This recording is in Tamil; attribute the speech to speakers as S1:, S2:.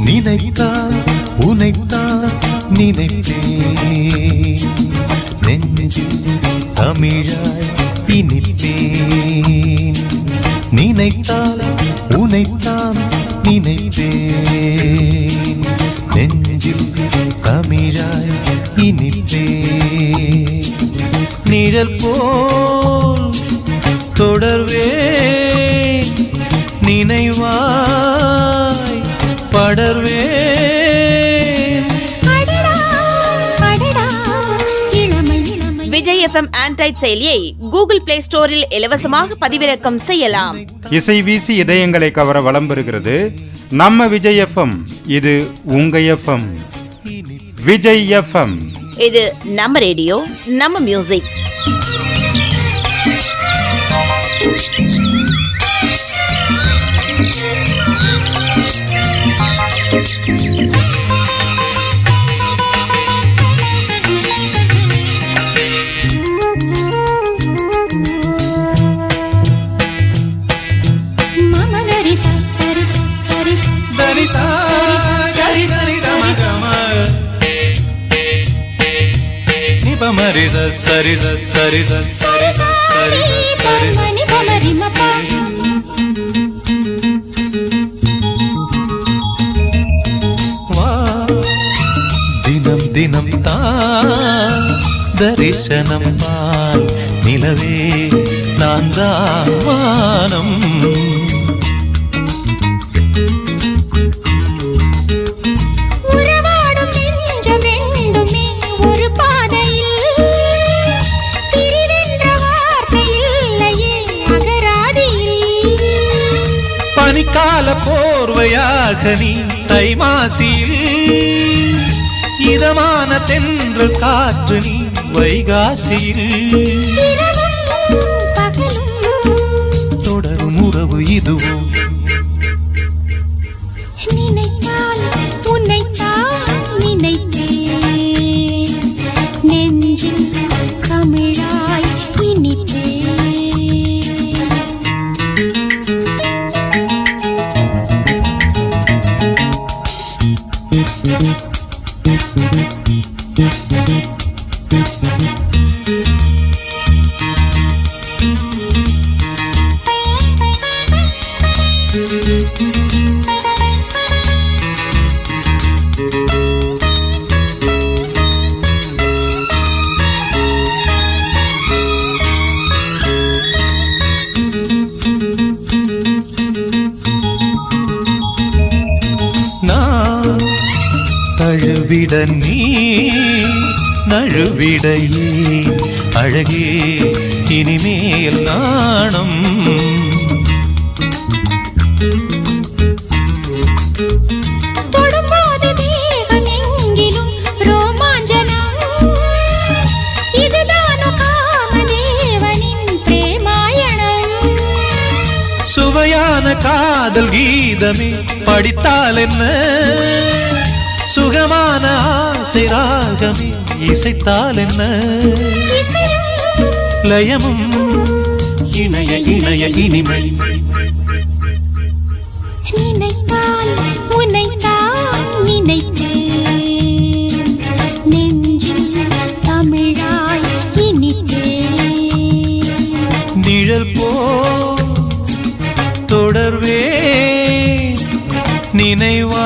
S1: நினைத்தால் உனைத்தான் நினைப்பேன், நெஞ்சில் தமிழாய் இனிப்பேன். நினைத்தால் உனைத்தான் நினைப்பேன், நெஞ்சில் தமிழாய் இனிப்பேன். நிழல் போல் தொடர்வேன், நினைவாய் படர்வேன்.
S2: விஜய் FM ஆண்ட்ராய்ட் செயலியை கூகுள் பிளே ஸ்டோரில் இலவசமாக பதிவிறக்கம் செய்யலாம்.
S3: இசை வீசி இதயங்களை கவர வலம் பெறுகிறது நம்ம விஜய் FM. இது உங்க FM. விஜய் FM.
S2: இது நம்ம ரேடியோ, நம்ம மியூசிக்.
S1: தினம் தினம் தான் தரிசனம் பால் நிலவே நான் தான் வானம். பனிக்கால போர்வையாக நீ தை மாசியில், இதமான தென்றல் காற்று நீ வைகாசியில். தொடரும் உறவு இதுவோ,
S4: நினைத்தால் உன்னைத்தான் நினைத்தேன், நெஞ்சில் தமிழாய் இனிப்பேன்.
S1: தழுவிட நீ நழுவிடையே அழகே இனிமேல் நாணம்.
S4: தொடும்போது தேகம் எங்கிலும் ரோமாஞ்சனம், இதுதானோ காமதேவனின் பிரேமாயணம்.
S1: சுவையான காதல் கீதமே படித்தால் என்ன, சுகமான ஆசை ராகமே இசைத்தால் என்ன. லயமும் இணைய இணைய இனிமை.
S4: நினைத்தால் உன்னைத்தான் நினைத்தேன், நெஞ்சில் தமிழாய் இனிப்பேன்.
S1: நிழல் போல் தொடர்வேன், நினைவா